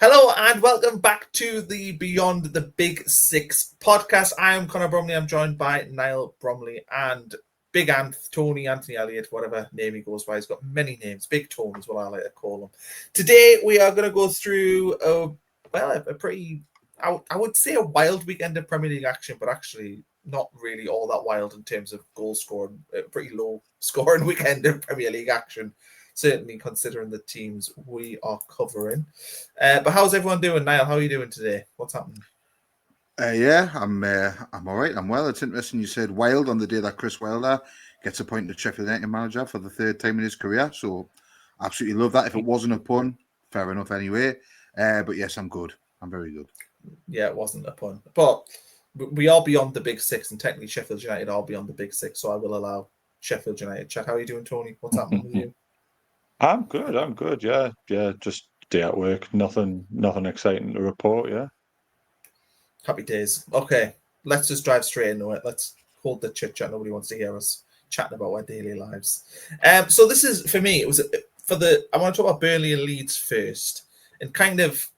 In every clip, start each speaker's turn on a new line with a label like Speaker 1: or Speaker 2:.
Speaker 1: Hello and welcome back to the Beyond the Big Six podcast. I am Connor Bromley. I'm joined by Niall Bromley and Big Anthony Elliott, whatever name he goes by. He's got many names. Big Tone is what I like to call him. Today we are going to go through a pretty, I would say a wild weekend of Premier League action, but actually not really all that wild in terms of goal scoring. A pretty low scoring weekend of Premier League action. Certainly considering the teams we are covering. But how's everyone doing, Niall? How are you doing today? What's happening?
Speaker 2: I'm all right. I'm well. It's interesting you said wild on the day that Chris Wilder gets appointed Sheffield United manager for the third time in his career. So absolutely love that. If it wasn't a pun, fair enough anyway. But yes, I'm good. I'm very good.
Speaker 1: Yeah, it wasn't a pun. But we are beyond the Big Six, and technically Sheffield United are beyond the Big Six, so I will allow Sheffield United chat. How are you doing, Tony? What's happening with you?
Speaker 3: I'm good. Yeah. Just day at work. Nothing exciting to report. Yeah.
Speaker 1: Happy days. Okay, let's just drive straight into it. Let's hold the chit chat. Nobody wants to hear us chatting about our daily lives. So this is for me. It was I want to talk about Burnley and Leeds first, and kind of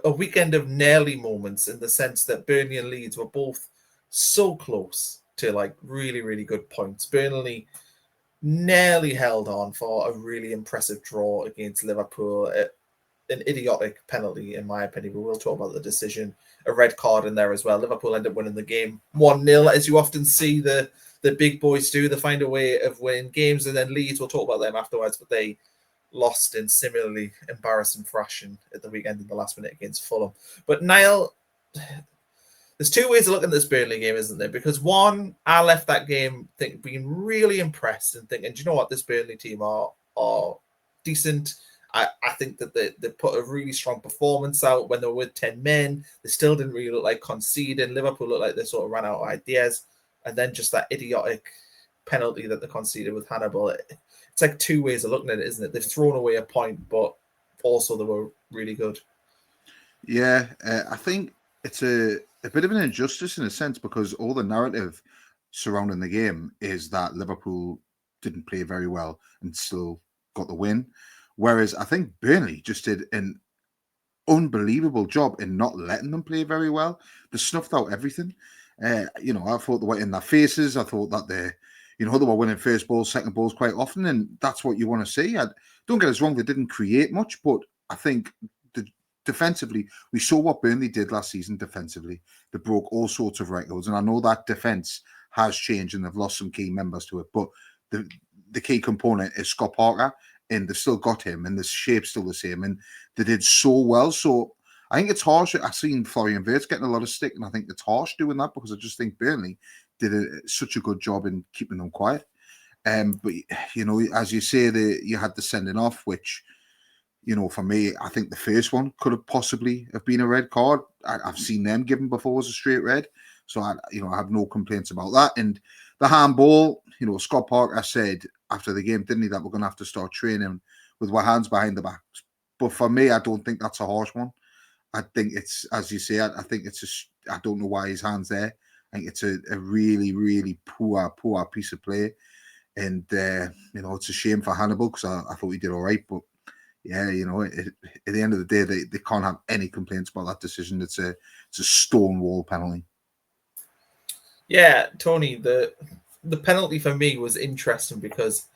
Speaker 1: a weekend of nearly moments in the sense that Burnley and Leeds were both so close to like really, really good points. Burnley nearly held on for a really impressive draw against Liverpool. An idiotic penalty, in my opinion, but we'll talk about the decision. A red card in there as well. Liverpool end up winning the game 1-0, as you often see the big boys do. They find a way of winning games, and then Leeds, we'll talk about them afterwards, but they lost in similarly embarrassing fashion at the weekend in the last minute against Fulham. But Niall, there's two ways of looking at this Burnley game, isn't there? Because one, I left that game being really impressed and thinking, do you know what, this Burnley team are decent. I think that they put a really strong performance out when they were with 10 men. They still didn't really look like conceding. Liverpool looked like they sort of ran out of ideas. And then just that idiotic penalty that they conceded with Hannibal. It's like two ways of looking at it, isn't it? They've thrown away a point, but also they were really good.
Speaker 2: Yeah, I think it's a bit of an injustice in a sense because all the narrative surrounding the game is that Liverpool didn't play very well and still got the win. Whereas I think Burnley just did an unbelievable job in not letting them play very well. They snuffed out everything. I thought they were in their faces. I thought that they were winning first balls, second balls quite often, and that's what you want to see. Don't get us wrong, they didn't create much, but I think defensively, we saw what Burnley did last season defensively. They broke all sorts of records, and I know that defence has changed and they've lost some key members to it, but the key component is Scott Parker, and they've still got him, and the shape's still the same, and they did so well. So I think it's harsh. I've seen Florian Wirtz getting a lot of stick, and I think it's harsh doing that because I just think Burnley did such a good job in keeping them quiet. But as you say, you had the sending off, which for me, I think the first one could have possibly have been a red card. I've seen them given before as a straight red, so I have no complaints about that. And the handball, Scott Parker said after the game, didn't he, that we're going to have to start training with our hands behind the backs. But for me, I don't think that's a harsh one. I think it's, as you say, I think it's I don't know why his hand's there. I think it's a really, really poor piece of play. And, it's a shame for Hannibal because I thought he did all right. But, yeah, at the end of the day, they can't have any complaints about that decision. It's a stonewall penalty.
Speaker 1: Yeah, Tony, the penalty for me was interesting because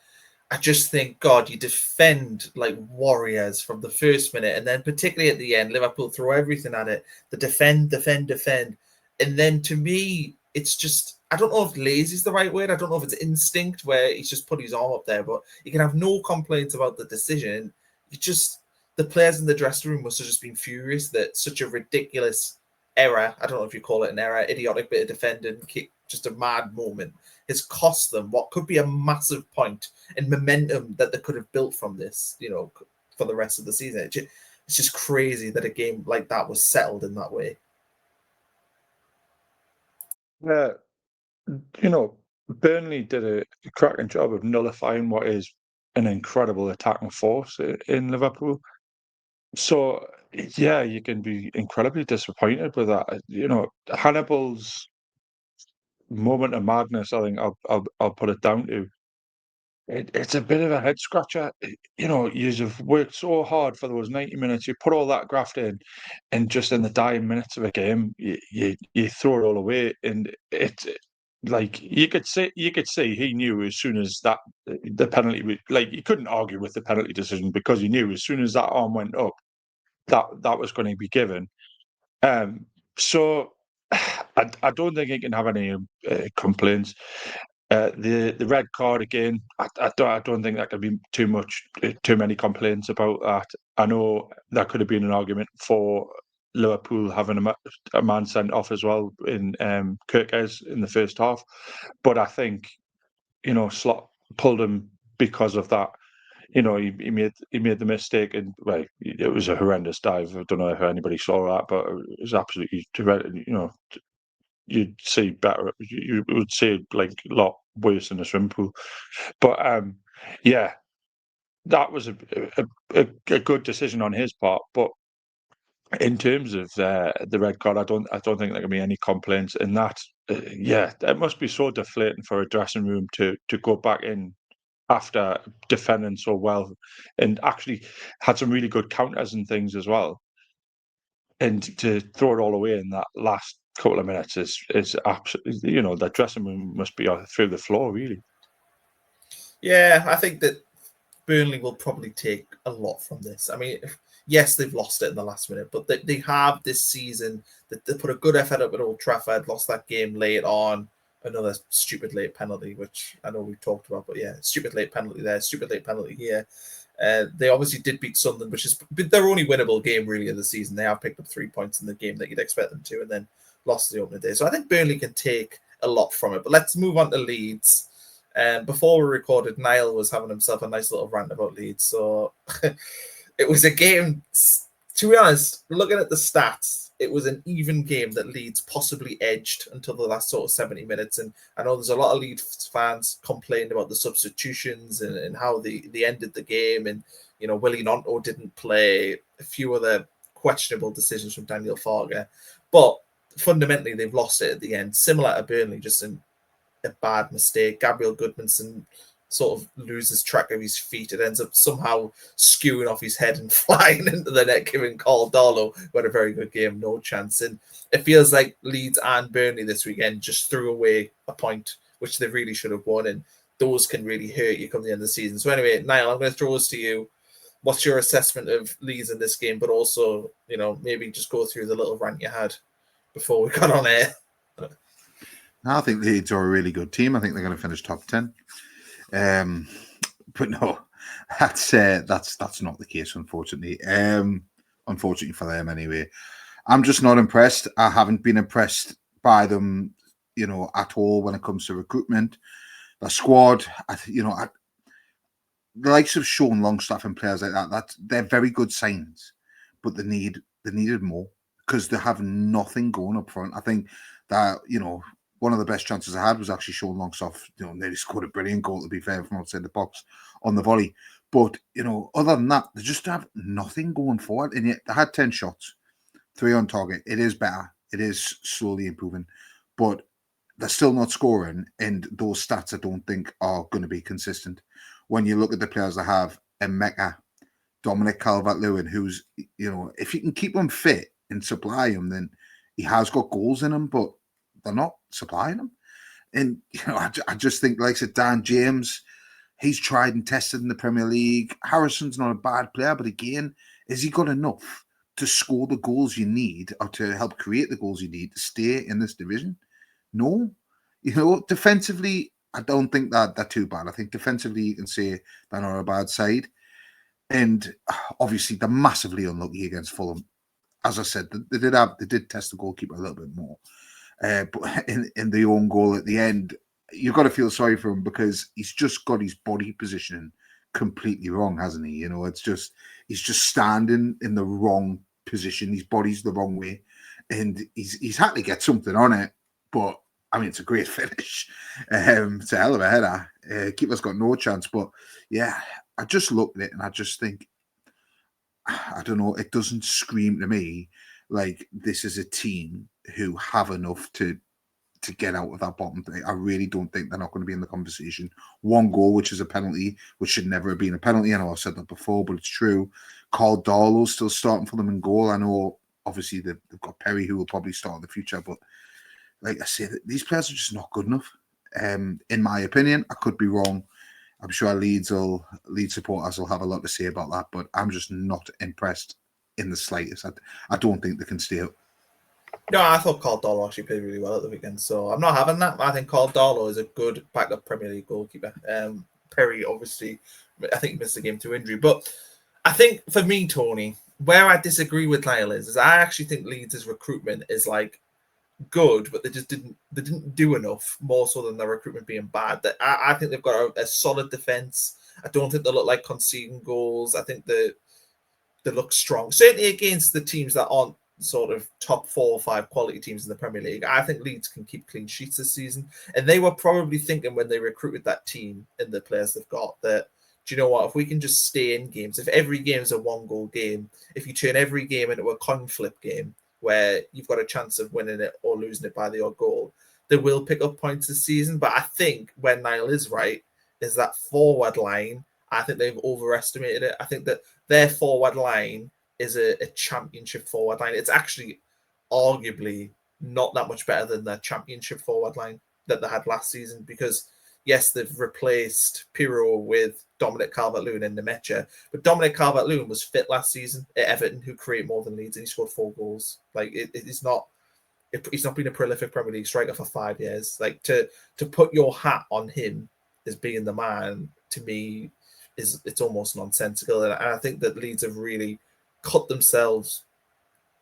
Speaker 1: I just think, God, you defend like warriors from the first minute, and then particularly at the end, Liverpool throw everything at it. The defend. And then to me, it's just, I don't know if lazy is the right word. I don't know if it's instinct where he's just put his arm up there, but you can have no complaints about the decision. The players in the dressing room must have just been furious that such a ridiculous error, I don't know if you call it an error, idiotic bit of defending, kick, just a mad moment, has cost them what could be a massive point and momentum that they could have built from this, for the rest of the season. It's just crazy that a game like that was settled in that way.
Speaker 3: Yeah, Burnley did a cracking job of nullifying what is an incredible attacking force in Liverpool. So, yeah, you can be incredibly disappointed with that. Hannibal's moment of madness, I think I'll put it down to, It's a bit of a head scratcher. You've worked so hard for those 90 minutes. You put all that graft in, and just in the dying minutes of a game, you throw it all away. And it's like you could see he knew as soon as the penalty, like you couldn't argue with the penalty decision because he knew as soon as that arm went up, that was going to be given. So I don't think he can have any complaints. The red card again, I don't think that could be too many complaints about that. I know there could have been an argument for Liverpool having a man sent off as well in Kirkes in the first half, but I think Slot pulled him because of that. He made the mistake, and well, it was a horrendous dive. I don't know if anybody saw that, but it was absolutely you'd see better. You would see like a lot worse in a swimming pool. But yeah, that was a good decision on his part. But in terms of the red card, I don't think there can be any complaints in that. Yeah, it must be so deflating for a dressing room to go back in after defending so well, and actually had some really good counters and things as well. And to throw it all away in that last couple of minutes is absolutely, the dressing room must be through the floor, really.
Speaker 1: Yeah, I think that Burnley will probably take a lot from this. I mean, yes, they've lost it in the last minute, but they have this season that they put a good effort up at Old Trafford, lost that game late on, another stupid late penalty, which I know we've talked about, but yeah, stupid late penalty there, stupid late penalty here. They obviously did beat Sunderland, which is their only winnable game really of the season. They have picked up 3 points in the game that you'd expect them to, and then lost the opening day. So I think Burnley can take a lot from it. But let's move on to Leeds. Before we recorded, Niall was having himself a nice little rant about Leeds. So it was a game, to be honest, looking at the stats, it was an even game that Leeds possibly edged until the last sort of 70 minutes. And I know there's a lot of Leeds fans complained about the substitutions and how they ended the game. And, Willie Nonto didn't play, a few other questionable decisions from Daniel Farke. But fundamentally, they've lost it at the end, similar to Burnley, just in a bad mistake. Gabriel Goodmanson sort of loses track of his feet. It ends up somehow skewing off his head and flying into the net, giving Carl Darlow, who had a very good game, no chance. And it feels like Leeds and Burnley this weekend just threw away a point, which they really should have won. And those can really hurt you come the end of the season. So anyway, Niall, I'm going to throw this to you. What's your assessment of Leeds in this game? But also, maybe just go through the little rant you had before we got on air.
Speaker 2: I think Leeds are a really good team. I think they're going to finish top 10. But no, that's not the case, unfortunately. Unfortunately for them, anyway. I'm just not impressed. I haven't been impressed by them, at all when it comes to recruitment. The squad, the likes of Sean Longstaff and players like that, they're very good signs, but they needed more because they have nothing going up front. I think that, one of the best chances I had was actually Sean Longstaff, nearly scored a brilliant goal, to be fair, from outside the box on the volley. But, other than that, they just have nothing going forward. And yet they had 10 shots, 3 on target. It is better. It is slowly improving. But they're still not scoring. And those stats I don't think are going to be consistent. When you look at the players they have, Emeka, Dominic Calvert-Lewin, who's, if you can keep him fit and supply him, then he has got goals in him, but they're not supplying him. And, I just think, like I said, Dan James, he's tried and tested in the Premier League. Harrison's not a bad player, but again, has he got enough to score the goals you need or to help create the goals you need to stay in this division? No. Defensively, I don't think that they're too bad. I think defensively, you can say they're not a bad side. And obviously, they're massively unlucky against Fulham. As I said, they did test the goalkeeper a little bit more. But in the own goal at the end, you've got to feel sorry for him because he's just got his body positioning completely wrong, hasn't he? It's just he's just standing in the wrong position. His body's the wrong way, and he's had to get something on it. But I mean, it's a great finish. It's a hell of a header. Keeper's got no chance. But yeah, I just looked at it and I just think, I don't know, it doesn't scream to me like this is a team who have enough to to get out of that bottom three. I really don't think they're not going to be in the conversation. One goal, which is a penalty, which should never have been a penalty. I know I've said that before, but it's true. Carl Darlow's still starting for them in goal. I know, obviously, they've got Perry, who will probably start in the future, but like I say, these players are just not good enough. In my opinion, I could be wrong. I'm sure Leeds supporters will have a lot to say about that, but I'm just not impressed in the slightest. I don't think they can stay up.
Speaker 1: No, I thought Carl Darlow actually played really well at the weekend, so I'm not having that. I think Carl Darlow is a good backup Premier League goalkeeper. Perry, obviously, I think missed the game to injury, but I think for me, Tony, where I disagree with Niall is I actually think Leeds' recruitment is like good, but they didn't do enough, more so than their recruitment being bad. That I think they've got a solid defense. I don't think they look like conceding goals. I think they look strong, certainly against the teams that aren't sort of top 4 or 5 quality teams in the Premier League. I think Leeds can keep clean sheets this season, and they were probably thinking when they recruited that team and the players they've got that, do you know what, if we can just stay in games, if every game is a 1-goal game, if you turn every game into a coin flip game where you've got a chance of winning it or losing it by the odd goal, they will pick up points this season. But I think when Niall is right, is that forward line, I think they've overestimated it. I think that their forward line is a championship forward line. It's actually arguably not that much better than the championship forward line that they had last season, because yes, they've replaced Pirro with Dominic Calvert-Lewin and Nemecha, but Dominic Calvert-Lewin was fit last season at Everton, who create more than Leeds, and he scored 4 goals. Like he's not been a prolific Premier League striker for 5 years. Like to put your hat on him as being the man, to me, it's almost nonsensical. And I think that Leeds have really cut themselves,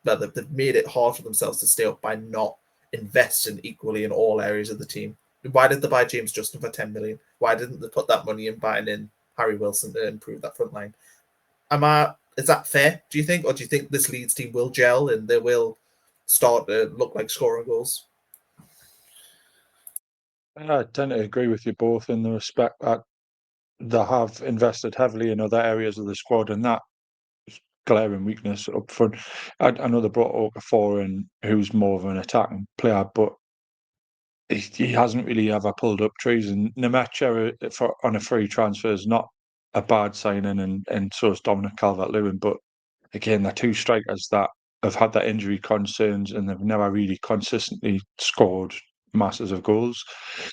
Speaker 1: that they've made it hard for themselves to stay up by not investing equally in all areas of the team. Why did they buy James Justin for 10 million? Why didn't they put that money in buying in Harry Wilson to improve that front line? Is that fair, do you think? Or do you think this Leeds team will gel and they will start to look like scoring goals?
Speaker 3: I tend to agree with you both in the respect that they have invested heavily in other areas of the squad, and that glaring weakness up front. I know they brought Okafor in, who's more of an attacking player, but he hasn't really ever pulled up trees. And Nemecha on a free transfer is not a bad signing, and so is Dominic Calvert-Lewin. But again, they're 2 strikers that have had their injury concerns, and they've never really consistently scored masses of goals.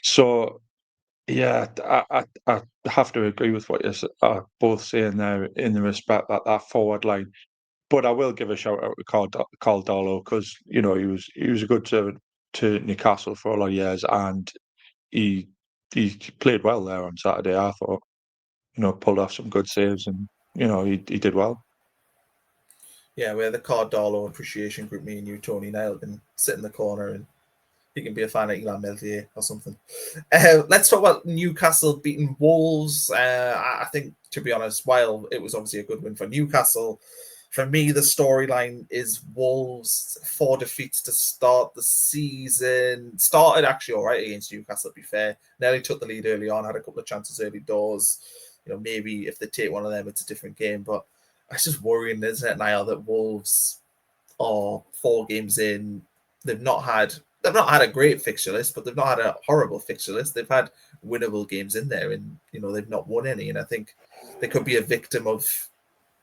Speaker 3: So yeah, I have to agree with what you're both saying there in the respect that forward line. But I will give a shout out to Carl Darlow, because he was a good servant to Newcastle for a lot of years, and he played well there on Saturday. I thought, pulled off some good saves, and he did well.
Speaker 1: Yeah, we're the Carl Darlow appreciation group. Me and you, Tony Niall, can sit in the corner and he can be a fan of Ilan Meltier or something. Let's talk about Newcastle beating Wolves. I think, to be honest, while it was obviously a good win for Newcastle, for me, the storyline is Wolves 4 defeats to start the season. Started actually all right against Newcastle, to be fair. Nearly took the lead early on, had a couple of chances early doors. Maybe if they take one of them, it's a different game. But it's just worrying, isn't it, Niall, that Wolves are 4 games in. They've not had a great fixture list, but they've not had a horrible fixture list. They've had winnable games in there, and they've not won any. And I think they could be a victim of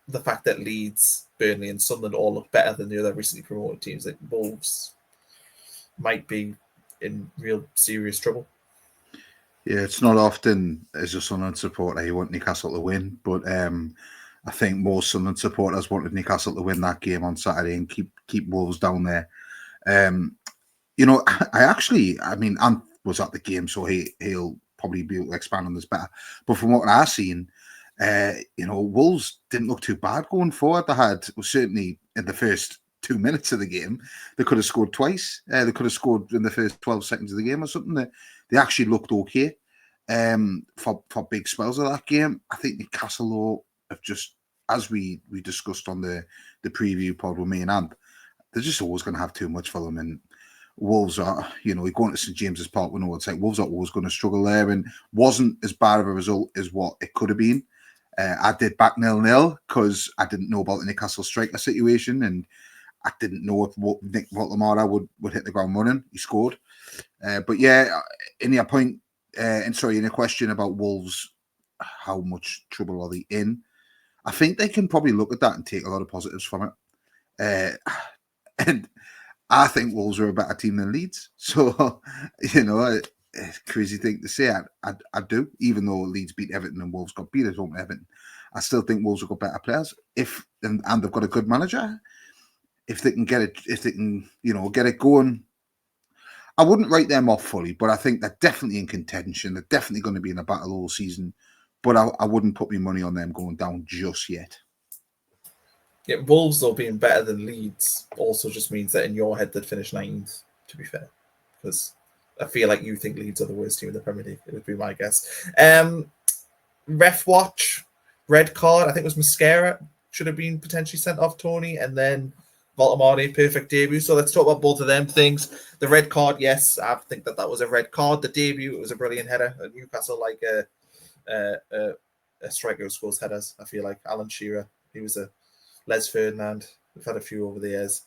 Speaker 1: the fact that Leeds, Burnley, and Sunderland all look better than the other recently promoted teams. That Wolves might be in real serious trouble.
Speaker 2: Yeah, it's not often as a Sunderland supporter you want Newcastle to win, but I think most Sunderland supporters wanted Newcastle to win that game on Saturday and keep Wolves down there. Ant was at the game, so he'll probably be able to expand on this better. But from what I've seen, Wolves didn't look too bad going forward. They had, certainly in the first 2 minutes of the game, they could have scored twice. They could have scored in the first 12 seconds of the game or something. They actually looked okay for big spells of that game. I think Newcastle, though, have just, as we discussed on the preview pod with me and Ant, they're just always going to have too much for them. And Wolves are, going to St James's Park, we know it's like Wolves are always going to struggle there, and wasn't as bad of a result as what it could have been. I did back 0-0 because I didn't know about the Newcastle striker situation, and I didn't know if Nick Wotemade would hit the ground running. He scored. But yeah, in your point, in your question about Wolves, how much trouble are they in? I think they can probably look at that and take a lot of positives from it. And I think Wolves are a better team than Leeds. So, crazy thing to say. I do, even though Leeds beat Everton and Wolves got beat at home Everton. I still think Wolves have got better players and they've got a good manager. If they can get it going. I wouldn't write them off fully, but I think they're definitely in contention. They're definitely going to be in a battle all season. But I wouldn't put my money on them going down just yet.
Speaker 1: Yeah, Wolves, though, being better than Leeds also just means that in your head they'd finish 9th, to be fair. Because I feel like you think Leeds are the worst team in the Premier League. It would be my guess. Ref watch, red card. I think it was Mosquera. Should have been potentially sent off, Tony. And then Wotemade, perfect debut. So let's talk about both of them things. The red card, yes, I think that was a red card. The debut, it was a brilliant header. Newcastle like a striker who scores headers. I feel like Alan Shearer, he was a Les Ferdinand. We've had a few over the years.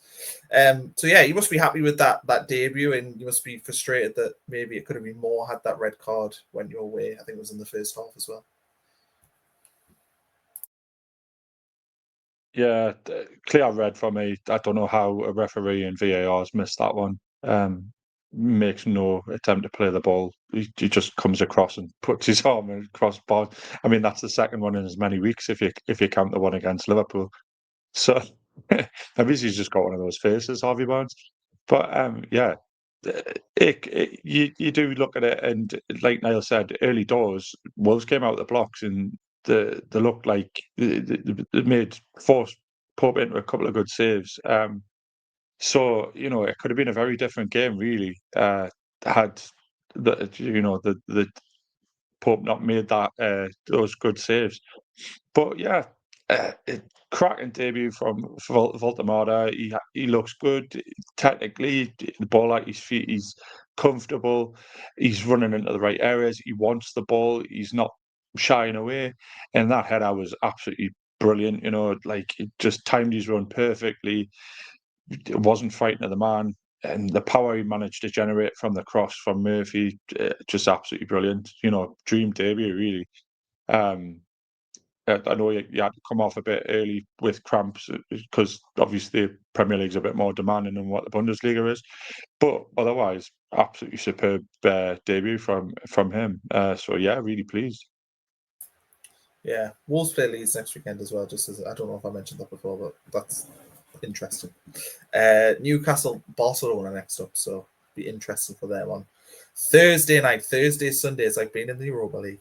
Speaker 1: So yeah, you must be happy with that debut, and you must be frustrated that maybe it could have been more had that red card went your way. I think it was in the first half as well.
Speaker 3: Yeah, clear red for me. I don't know how a referee in VAR's missed that one. Makes no attempt to play the ball. He just comes across and puts his arm across bar. I mean, that's the second one in as many weeks if you count the one against Liverpool. So maybe he's just got one of those faces, Harvey Barnes. But yeah, you do look at it, and like Niall said, early doors, Wolves came out of the blocks and they looked like they made forced Pope into a couple of good saves. So it could have been a very different game, really, had the Pope not made those good saves. But yeah, cracking debut from Woltemade. He looks good technically. The ball at his feet, he's comfortable. He's running into the right areas. He wants the ball. He's not shying away. And that header was absolutely brilliant. Like it just timed his run perfectly. It wasn't frightened of the man. And the power he managed to generate from the cross from Murphy, just absolutely brilliant. Dream debut, really. I know you had to come off a bit early with cramps because obviously the Premier League's a bit more demanding than what the Bundesliga is. But otherwise, absolutely superb debut from him. So yeah, really pleased.
Speaker 1: Yeah, Wolves play Leeds next weekend as well. Just as I don't know if I mentioned that before, but that's interesting. Newcastle, Barcelona next up, so be interesting for them on Thursday night. Sunday is like being in the Europa League.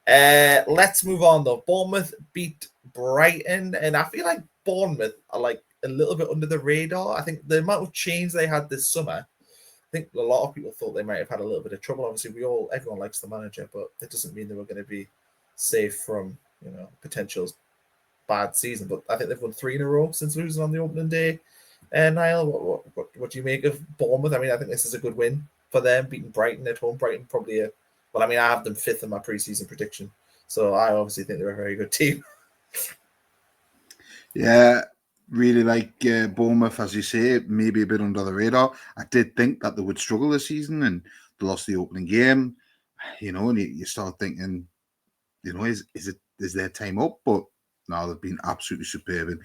Speaker 1: Let's move on though. Bournemouth beat Brighton, and I feel like Bournemouth are like a little bit under the radar. I think the amount of change they had this summer, I think a lot of people thought they might have had a little bit of trouble. Obviously, everyone likes the manager, but it doesn't mean they were going to be safe from potential bad season. But I think they've won 3 in a row since losing on the opening day. And Niall, what do you make of Bournemouth? I mean, I think this is a good win for them, beating Brighton at home. Brighton probably I have them 5th in my preseason prediction, so I obviously think they're a very good team.
Speaker 2: Yeah, really like Bournemouth, as you say, maybe a bit under the radar. I did think that they would struggle this season, and they lost the opening game. And you start thinking, is their time up? But no, they've been absolutely superb. And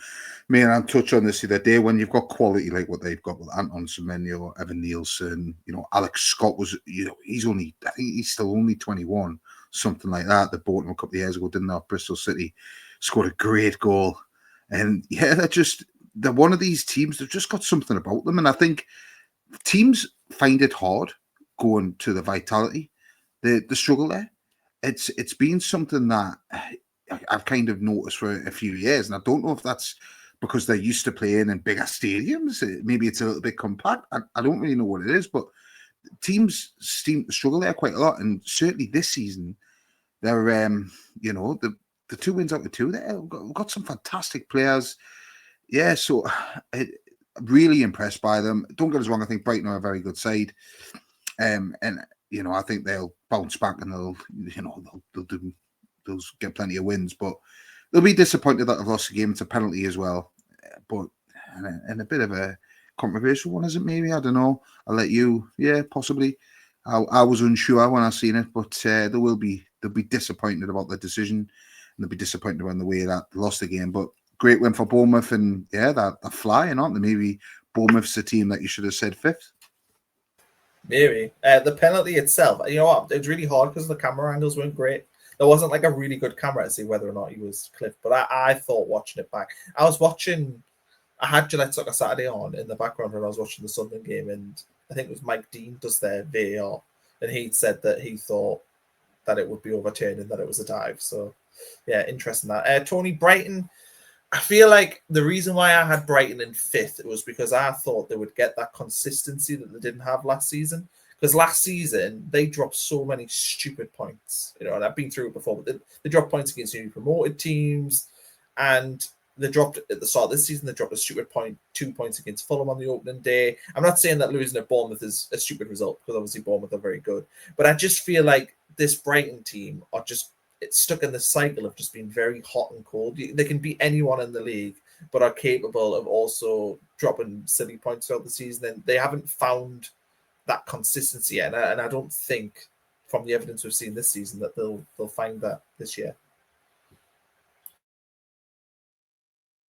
Speaker 2: me and I touched on this the other day, when you've got quality like what they've got with Anton Semenyo, Evan Nielsen, Alex Scott was, I think he's still only 21, something like that. They bought him a couple of years ago, didn't they, Bristol City, scored a great goal. And yeah, they're one of these teams, they've just got something about them. And I think teams find it hard going to the Vitality, the struggle there. It's been something that I've kind of noticed for a few years, and I don't know if that's because they're used to playing in bigger stadiums. Maybe it's a little bit compact. I don't really know what it is, but teams seem to struggle there quite a lot. And certainly this season, they're the 2 wins out of 2 there. We've got some fantastic players. Yeah, so really impressed by them. Don't get us wrong, I think Brighton are a very good side. And I think they'll bounce back and they'll get plenty of wins, but they'll be disappointed that they've lost the game. It's a penalty as well. But and a bit of a controversial one, is it? Maybe, I don't know. I'll let you. Yeah, possibly. I was unsure when I seen it, but they'll be disappointed about the decision, and they'll be disappointed in the way that they lost the game. But great win for Bournemouth, and yeah, they're flying, aren't they? Maybe Bournemouth's the team that you should have said fifth.
Speaker 1: Maybe. The penalty itself, you know what? It's really hard because the camera angles weren't great. There wasn't like a really good camera to see whether or not he was clipped. But I thought watching it back, I had Gillette Soccer Saturday on in the background when I was watching the Sunderland game, and I think it was Mike Dean does their VAR, and he said that he thought that it would be overturned and that it was a dive. So, yeah, interesting that. Tony, Brighton, I feel like the reason why I had Brighton in fifth was because I thought they would get that consistency that they didn't have last season. Because last season, they dropped so many stupid points. You know, and I've been through it before, but they dropped points against newly promoted teams, and they dropped at the start of this season. They dropped a stupid 2 points against Fulham on the opening day. I'm not saying that losing at Bournemouth is a stupid result, because obviously Bournemouth are very good, but I just feel like this Brighton team are just stuck in the cycle of just being very hot and cold. They can beat anyone in the league, but are capable of also dropping silly points throughout the season. And they haven't found that consistency yet, and I don't think, from the evidence we've seen this season, that they'll find that this year.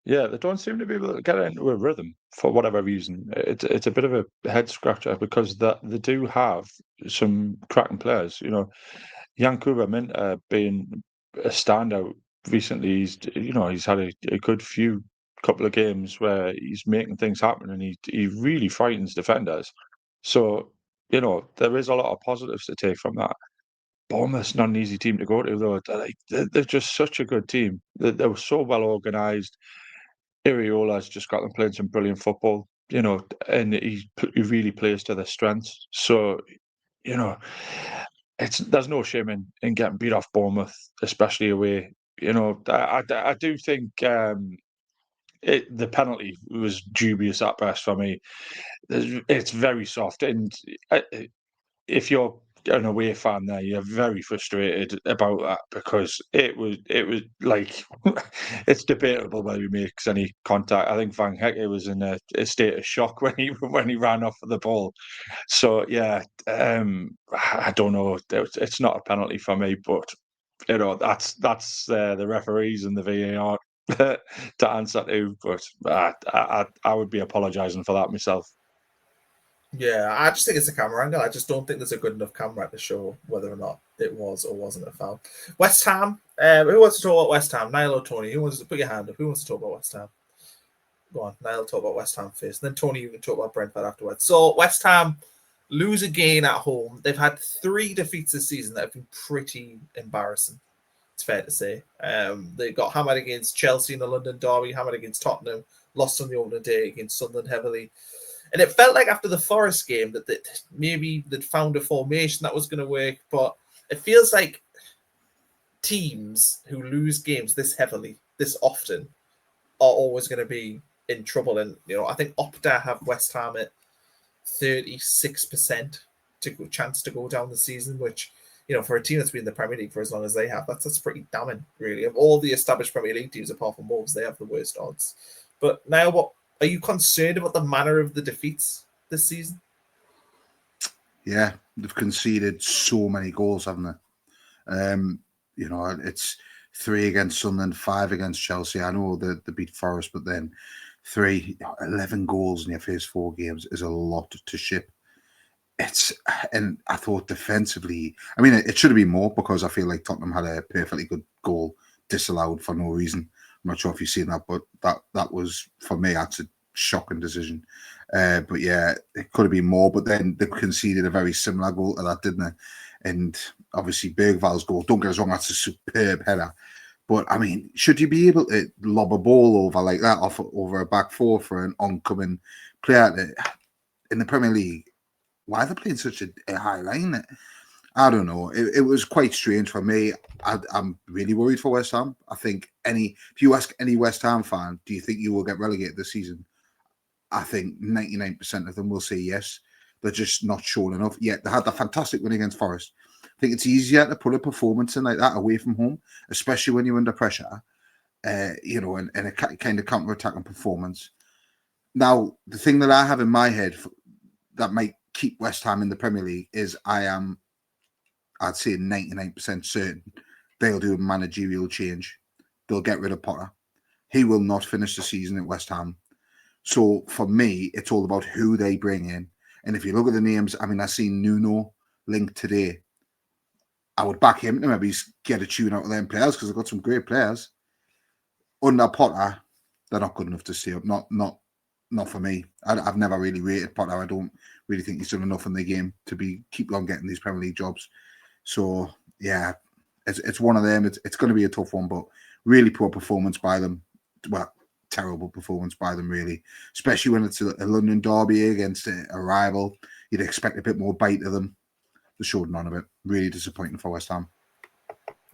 Speaker 3: Yeah, they don't seem to be able to get into a rhythm for whatever reason. It's a bit of a head scratcher, because they do have some cracking players. You know, Yankuba Minter being a standout recently. He's had a good couple of games where he's making things happen, and he really frightens defenders. So, there is a lot of positives to take from that. Bournemouth's not an easy team to go to, though. They're just such a good team. They were so well organised. Iriola's just got them playing some brilliant football, and he really plays to their strengths. So, you know, there's no shame in getting beat off Bournemouth, especially away. I do think the penalty was dubious at best for me. It's very soft, and if you're an away fan there, you're very frustrated about that, because it was like it's debatable whether he makes any contact. I think Van Hecke was in a state of shock when he ran off the ball. So yeah, I don't know. It's not a penalty for me, but that's the referees and the VAR to answer to. But I would be apologising for that myself.
Speaker 1: Yeah, I just think it's a camera angle. I just don't think there's a good enough camera to show whether or not it was or wasn't a foul. West Ham. Who wants to talk about West Ham? Niall or Tony? Who wants to put your hand up? Who wants to talk about West Ham? Go on, Niall, talk about West Ham first. And then Tony, you can talk about Brentford afterwards. So West Ham lose again at home. They've had 3 defeats this season that have been pretty embarrassing. It's fair to say. They got hammered against Chelsea in the London derby, hammered against Tottenham, lost on the opening day against Sunderland heavily. And it felt like after the Forest game that maybe they'd found a formation that was going to work, but it feels like teams who lose games this heavily, this often, are always going to be in trouble. And I think Opta have West Ham at 36% chance to go down the season, which for a team that's been in the Premier League for as long as they have, that's pretty damning, really. Of all the established Premier League teams apart from Wolves, they have the worst odds. But now, what are you concerned about the manner of the defeats this season?
Speaker 2: Yeah, they've conceded so many goals, haven't they? It's 3 against Sunderland, 5 against Chelsea. I know they beat Forest, but then 11 goals in their first 4 games is a lot to ship. And I thought defensively, I mean, it should have been more, because I feel like Tottenham had a perfectly good goal disallowed for no reason. I'm not sure if you've seen that, but that was, for me, that's a shocking decision. But yeah, it could have been more, but then they conceded a very similar goal to that, didn't they? And obviously Bergval's goal, don't get us wrong, that's a superb header. But I mean, should you be able to lob a ball over like that over a back four for an oncoming player in the Premier League? Why are they playing such a high line? I don't know. It was quite strange for me. I'm really worried for West Ham. I think if you ask any West Ham fan, do you think you will get relegated this season? I think 99% of them will say yes. They're just not showing enough. Yet they had a fantastic win against Forest. I think it's easier to put a performance in like that away from home, especially when you're under pressure, and a kind of counter-attacking performance. Now, the thing that I have in my head that might keep West Ham in the Premier League is I'd say 99% certain they'll do a managerial change. They'll get rid of Potter. He will not finish the season at West Ham. So for me, it's all about who they bring in. And if you look at the names, I mean, I seen Nuno linked today. I would back him to maybe get a tune out of them players because they've got some great players. Under Potter, they're not good enough to stay up. Not for me. I've never really rated Potter. I don't really think he's done enough in the game to keep on getting these Premier League jobs. So yeah, it's one of them. It's going to be a tough one, but really poor performance by them. Well, terrible performance by them, really. Especially when it's a London derby against a rival. You'd expect a bit more bite of them. They showed none of it. Really disappointing for West Ham.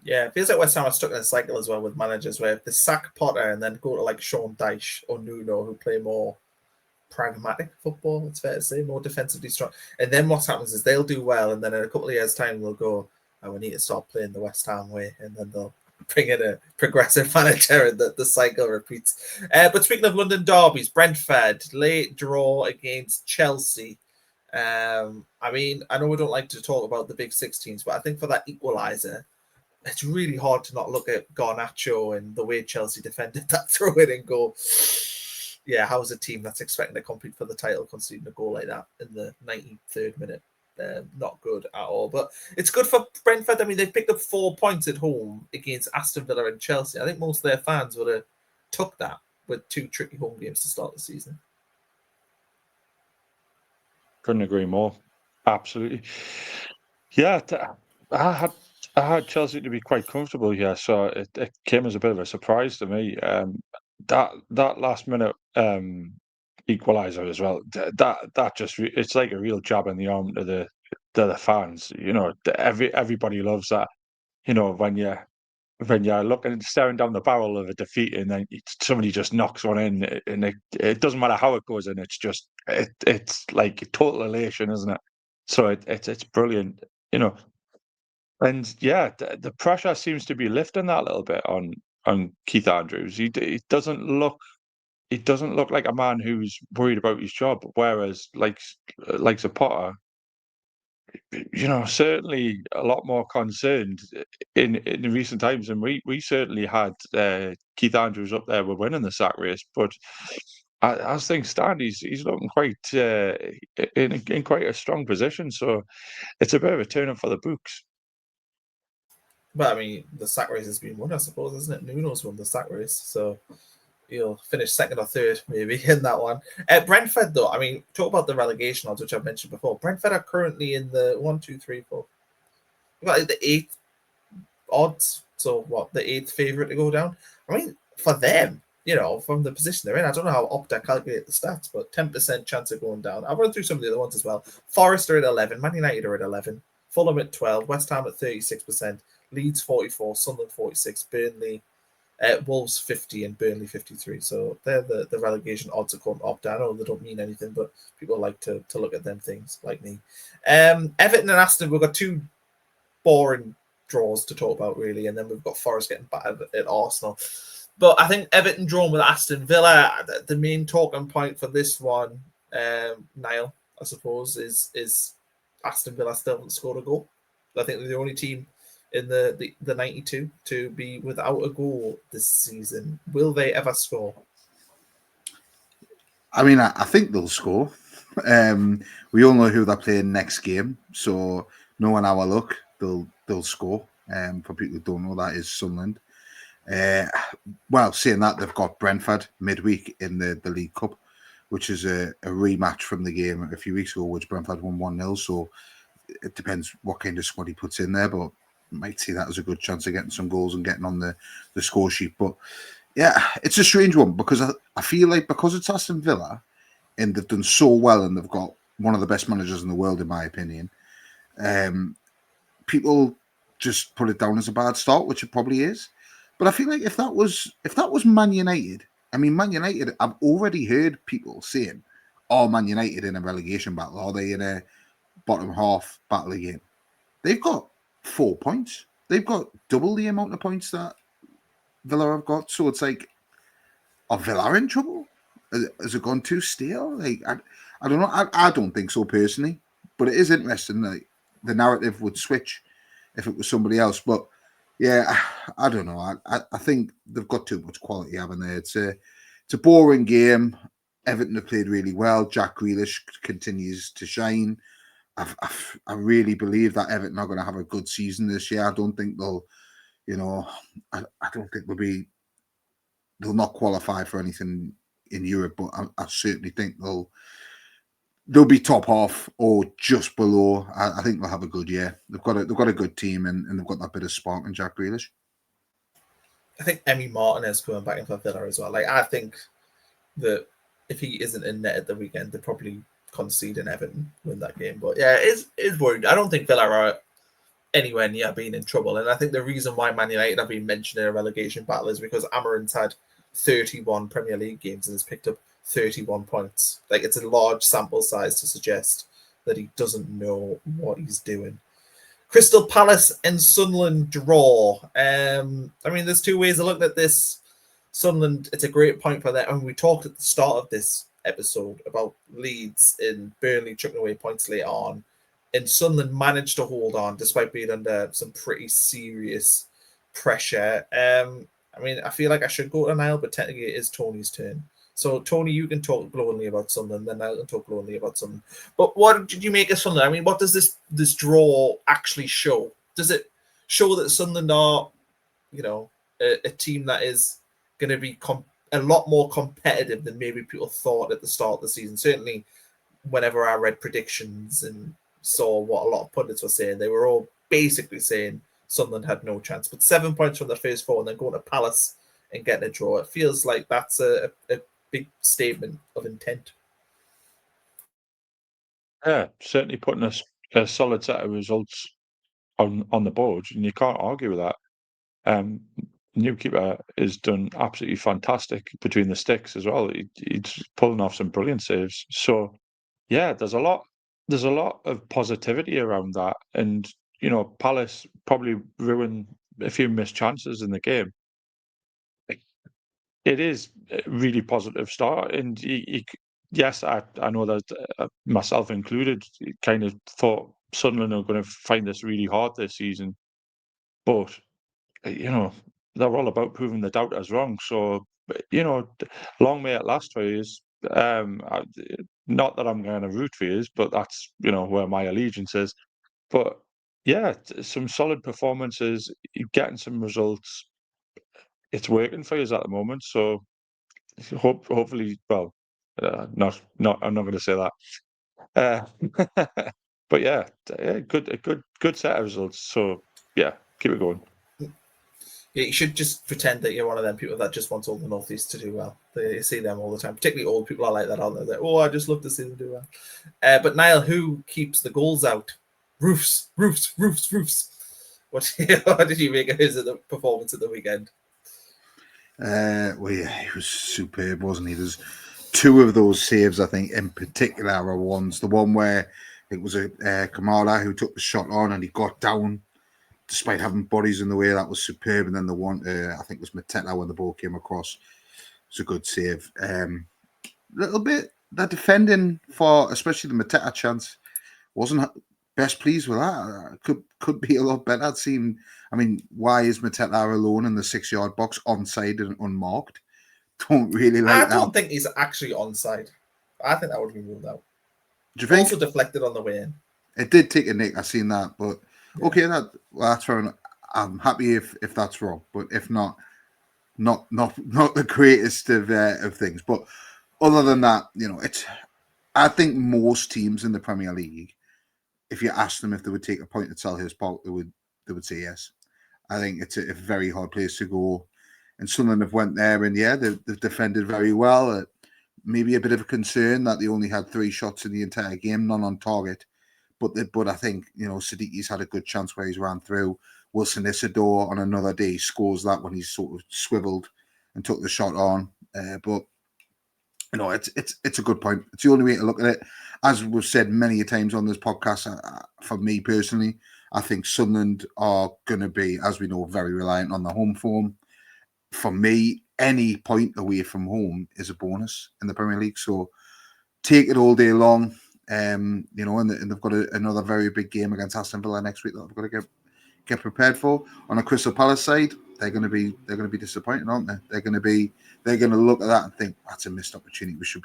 Speaker 1: Yeah, it feels like West Ham are stuck in a cycle as well with managers where they sack Potter and then go to like Sean Dyche or Nuno, who play more pragmatic football, it's fair to say, more defensively strong. And then what happens is they'll do well, and then in a couple of years' time they'll go, oh, we need to start playing the West Ham way, and then they'll bring in a progressive manager and the cycle repeats. But speaking of London derbies, Brentford, late draw against Chelsea. I mean, I know we don't like to talk about the big 16s, but I think for that equaliser, it's really hard to not look at Garnacho and the way Chelsea defended that throw in and go, yeah, how's a team that's expecting to compete for the title conceding a goal like that in the 93rd minute? Not good at all. But it's good for Brentford. I mean, they've picked up 4 points at home against Aston Villa and Chelsea. I think most of their fans would have took that with 2 tricky home games to start the season.
Speaker 3: Couldn't agree more. Absolutely. Yeah, I had Chelsea to be quite comfortable here, so it came as a bit of a surprise to me. That last minute equaliser as well. That just it's like a real jab in the arm to the fans. You know, everybody loves that. You know, when you're looking staring down the barrel of a defeat and then somebody just knocks one in, and it doesn't matter how it goes in. It's just it's like total elation, isn't it? So it's brilliant. You know. And yeah, the pressure seems to be lifting that a little bit on Keith Andrews. He doesn't look like a man who's worried about his job. Whereas like Potter, you know, certainly a lot more concerned in recent times, and we certainly had Keith Andrews up there with winning the sack race. But as things stand, he's looking quite in quite a strong position. So it's a bit of a turn up for the books.
Speaker 1: But I mean, the sack race has been won, I suppose, isn't it? Nuno's won the sack race, so he'll finish second or third maybe in that one. Brentford, though, I mean, talk about the relegation odds, which I've mentioned before. Brentford are currently in the 1, 2, 3, 4. You've got the 8th odds. So what, the 8th favourite to go down? I mean, for them, you know, from the position they're in, I don't know how Opta calculate the stats, but 10% chance of going down. I'll run through some of the other ones as well. Forest are at 11, Man United are at 11, Fulham at 12, West Ham at 36%, Leeds 44, Sunderland 46, Burnley, Wolves 50 and Burnley 53. So they're the relegation odds according to Opta. I know they don't mean anything, but people like to look at them things like me. Everton and Aston, we've got 2 boring draws to talk about, really, and then we've got Forest getting battered at Arsenal. But I think Everton drawn with Aston Villa, the main talking point for this one, Niall, I suppose, is Aston Villa still haven't scored a goal. I think they're the only team in the 92 to be without a goal this season. Will they ever score?
Speaker 2: I mean, I think they'll score. We all know who they're playing next game, so knowing our luck, they'll score. For people who don't know, that is Sunderland. Well, saying that, they've got Brentford midweek in the League Cup, which is a rematch from the game a few weeks ago, which Brentford won 1-0. So it depends what kind of squad he puts in there, but might see that as a good chance of getting some goals and getting on the score sheet. But yeah, it's a strange one because I feel like because it's Aston Villa and they've done so well and they've got one of the best managers in the world, in my opinion, people just put it down as a bad start, which it probably is. But I feel like if that was Man United, I mean, Man United, I've already heard people saying, "Oh, Man United in a relegation battle? Are they in a bottom half battle again?" They've got 4 points. They've got double the amount of points that Villa have got. So it's like, are Villa in trouble? has it gone too stale? Like I don't know. I don't think so personally, but it is interesting. Like the narrative would switch if it was somebody else. But yeah, I don't know. I think they've got too much quality, haven't they? It's a boring game. Everton have played really well. Jack Grealish continues to shine. I really believe that Everton are going to have a good season this year. I don't think they'll, I don't think they'll not qualify for anything in Europe, but I certainly think they'll be top half or just below. I think they'll have a good year. They've got a good team and they've got that bit of spark in Jack Grealish.
Speaker 1: I think Emi Martinez coming back in for Villa as well. Like, I think that if he isn't in net at the weekend, they'll probably concede and Everton win that game. But yeah, it's worried. I don't think Villa are anywhere near being in trouble. And I think the reason why Man United have been mentioned in a relegation battle is because Amarin's had 31 Premier League games and has picked up 31 points. Like, it's a large sample size to suggest that he doesn't know what he's doing. Crystal Palace and Sunderland draw. I mean, there's two ways of looking at this. Sunderland, it's a great point for them. And we talked at the start of this episode about Leeds and Burnley chucking away points later on. And Sunderland managed to hold on despite being under some pretty serious pressure. I mean, I feel like I should go to Niall, but technically it is Tony's turn. So, Tony, you can talk glowingly about Sunderland, then I can talk glowingly about Sunderland. But what did you make of Sunderland? I mean, what does this draw actually show? Does it show that Sunderland are, a team that is going to be a lot more competitive than maybe people thought at the start of the season? Certainly, whenever I read predictions and saw what a lot of pundits were saying, they were all basically saying Sunderland had no chance. But 7 points from the first four and then going to Palace and getting a draw, it feels like that's a big statement of intent.
Speaker 3: Yeah, certainly putting a solid set of results on the board, and you can't argue with that. New keeper has done absolutely fantastic between the sticks as well. He's pulling off some brilliant saves. So yeah, there's a lot of positivity around that, and Palace probably ruined a few missed chances in the game. It is a really positive start, and yes, I know that myself included, kind of thought Sunderland are going to find this really hard this season, but they're all about proving the doubters wrong. So long may it last for you. Not that I'm going to root for you, but that's where my allegiance is. But yeah, some solid performances, getting some results. It's working for you at the moment, so hopefully, well, not. I'm not going to say that. But yeah, a good set of results. So yeah, keep it going.
Speaker 1: Yeah, you should just pretend that you're one of them people that just wants all the North East to do well. You see them all the time. Particularly old people are like that, aren't they? I just love to see them do well. But Niall, who keeps the goals out? Roefs. What did you make of his performance at the weekend?
Speaker 2: Well, yeah, he was superb, wasn't he? There's two of those saves, I think, in particular, are ones. The one where it was a Kamara who took the shot on and he got down despite having bodies in the way. That was superb. And then the one, I think it was Mateta when the ball came across. It was a good save. Little bit, the defending for, especially the Mateta chance, wasn't best pleased with that. Could be a lot better. It seemed, I mean, why is Mateta alone in the 6-yard box onside and unmarked? Don't really like that.
Speaker 1: I don't think he's actually onside. I think that would be ruled out.
Speaker 2: Do you think?
Speaker 1: Also deflected on the way in.
Speaker 2: It did take a nick. I've seen that, but okay, that's fair enough. I'm happy if that's wrong, but if not the greatest of things. But other than that, I think most teams in the Premier League, if you ask them if they would take a point at Selhurst Park, they would say yes. I think it's a very hard place to go, and Sunderland have went there, and yeah, they've defended very well. Maybe a bit of a concern that they only had 3 shots in the entire game, none on target. But I think Sadiqi's had a good chance where he's ran through. Wilson Isidore on another day scores that when he's sort of swiveled and took the shot on. But it's a good point. It's the only way to look at it. As we've said many times on this podcast, for me personally, I think Sunderland are going to be, as we know, very reliant on the home form. For me, any point away from home is a bonus in the Premier League. So take it all day long. And they've got another very big game against Aston Villa next week that they've got to get prepared for. On a Crystal Palace side, they're going to be disappointed, aren't they? They're going to look at that and think that's a missed opportunity. We should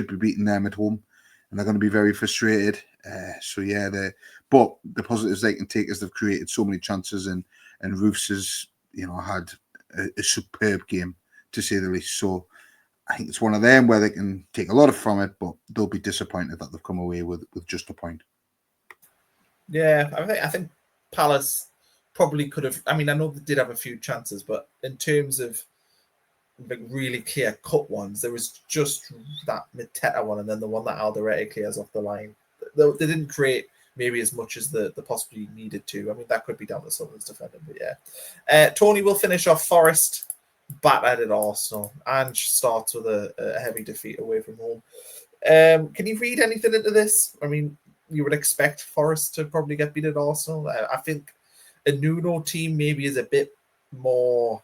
Speaker 2: be beating them at home, and they're going to be very frustrated. But the positives they can take is they've created so many chances, and Roefs has had a superb game, to say the least. So I think it's one of them where they can take a lot from it, but they'll be disappointed that they've come away with just a point.
Speaker 1: Yeah, I think Palace probably could have. I mean, I know they did have a few chances, but in terms of like really clear cut ones, there was just that Mateta one, and then the one that Alderete clears off the line. They didn't create maybe as much as they possibly needed to. I mean, that could be down to Sunderland's defending, but yeah. Tony will finish off. Forest battered at Arsenal. Ange starts with a heavy defeat away from home. Can you read anything into this? I mean, you would expect Forest to probably get beat at Arsenal. I think a Nuno team maybe is a bit more,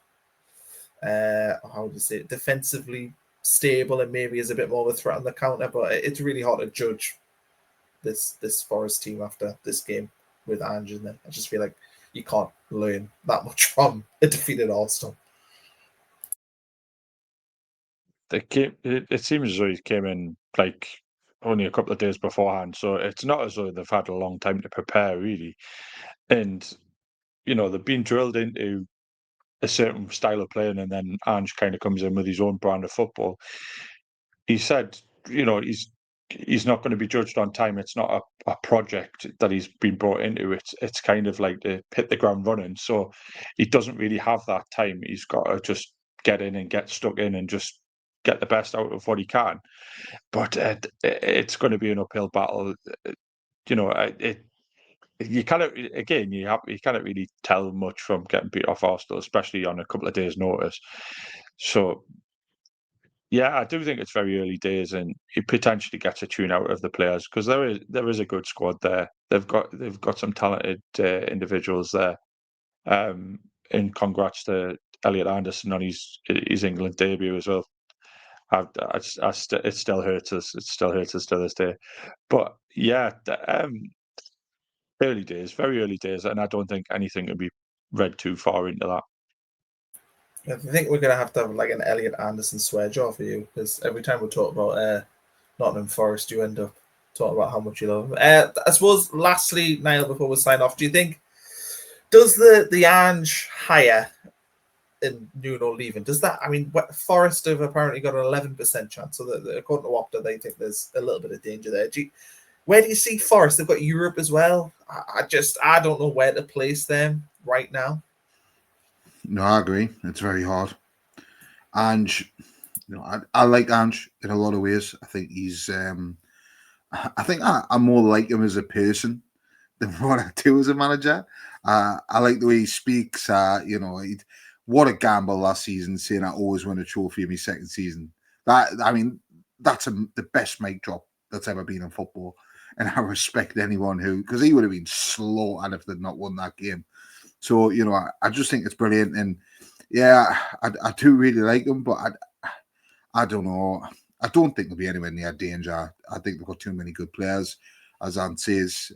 Speaker 1: defensively stable, and maybe is a bit more of a threat on the counter. But it's really hard to judge this Forest team after this game with Ange in there. I just feel like you can't learn that much from a defeated Arsenal.
Speaker 3: It seems as though he came in like only a couple of days beforehand, so it's not as though they've had a long time to prepare, really. And they've been drilled into a certain style of playing, and then Ange kind of comes in with his own brand of football. He said, he's not going to be judged on time. It's not a project that he's been brought into. It's kind of like to hit the ground running. So he doesn't really have that time. He's got to just get in and get stuck in and just get the best out of what he can. But it's going to be an uphill battle. You cannot really tell much from getting beat off Arsenal, especially on a couple of days' notice. So yeah, I do think it's very early days, and he potentially gets a tune out of the players because there is a good squad there. They've got some talented individuals there. And congrats to Elliot Anderson on his England debut as well. It still hurts us. It still hurts us to this day. But yeah, early days, very early days, and I don't think anything can be read too far into that.
Speaker 1: I think we're going to have like an Elliot Anderson swear jar for you, because every time we talk about Nottingham Forest, you end up talking about how much you love them. I suppose, lastly, Niall, before we sign off, do you think, does the Ange hire in Nuno leaving, does that, I mean, Forest have apparently got an 11% chance, so that according to Opta, they think there's a little bit of danger there. Where do you see Forest? They've got Europe as well. I don't know where to place them right now.
Speaker 2: No, I agree. It's very hard. Ange, I like Ange in a lot of ways. I think he's. I think I'm more like him as a person than what I do as a manager. I like the way he speaks. What a gamble last season, saying I always win a trophy in my second season. That's the best mic drop that's ever been in football, and I respect anyone because he would have been slaughtered if they'd not won that game. So I just think it's brilliant, and yeah, I do really like him, but I don't know. I don't think they'll be anywhere near danger. I think they've got too many good players. As Ant says,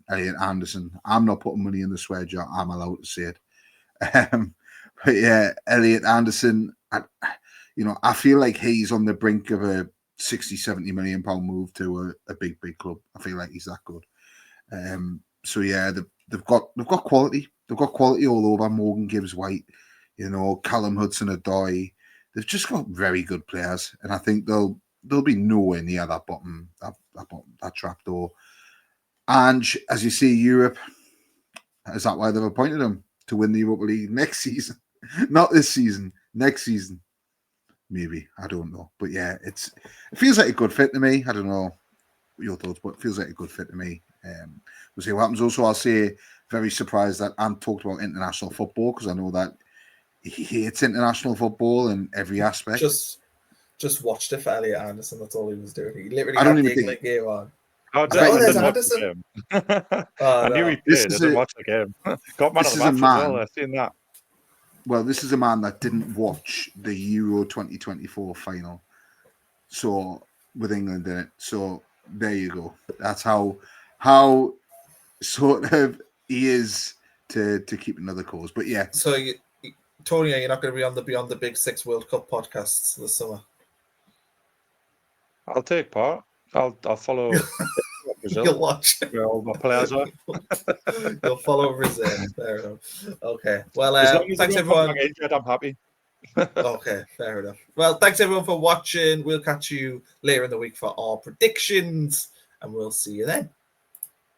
Speaker 2: Elliot Anderson. I'm not putting money in the swear jar. I'm allowed to say it. But yeah, Elliot Anderson, I feel like he's on the brink of a 60-70 million pound move to a big club. I feel like he's that good. So yeah, they've got quality. They've got quality all over. Morgan Gibbs White, Callum Hudson-Odoi. They've just got very good players, and I think they'll be nowhere near that bottom, that trapdoor. And as you see, Europe, is that why they've appointed him to win the Europa League next season? Not this season, next season, maybe. I don't know, but yeah, it feels like a good fit to me. I don't know your thoughts, but it feels like a good fit to me. We'll see what happens. Also, I'll say very surprised that Ant talked about international football, because I know that he hates international football in every aspect.
Speaker 1: Just watched it for Elliot Anderson. That's all he was doing. He literally had the England game on.
Speaker 3: There's Anderson. I knew he played. I didn't watch the game. Got man of the match as well. I've seen that.
Speaker 2: well, this is a man that didn't watch the Euro 2024 final, so with England in it. So there you go. That's how sort of he is to keep another cause. But yeah.
Speaker 1: So, Tony, you're not going to be on the Beyond the Big Six World Cup podcasts this summer?
Speaker 3: I'll take part. I'll follow Brazil.
Speaker 1: You'll watch.
Speaker 3: Where all my players are.
Speaker 1: You'll follow Brazil. Fair enough. Okay. Well,
Speaker 3: As long as
Speaker 1: thanks
Speaker 3: they don't come
Speaker 1: everyone.
Speaker 3: back injured, I'm happy.
Speaker 1: Okay, fair enough. Well, thanks everyone for watching. We'll catch you later in the week for our predictions, and we'll see you then.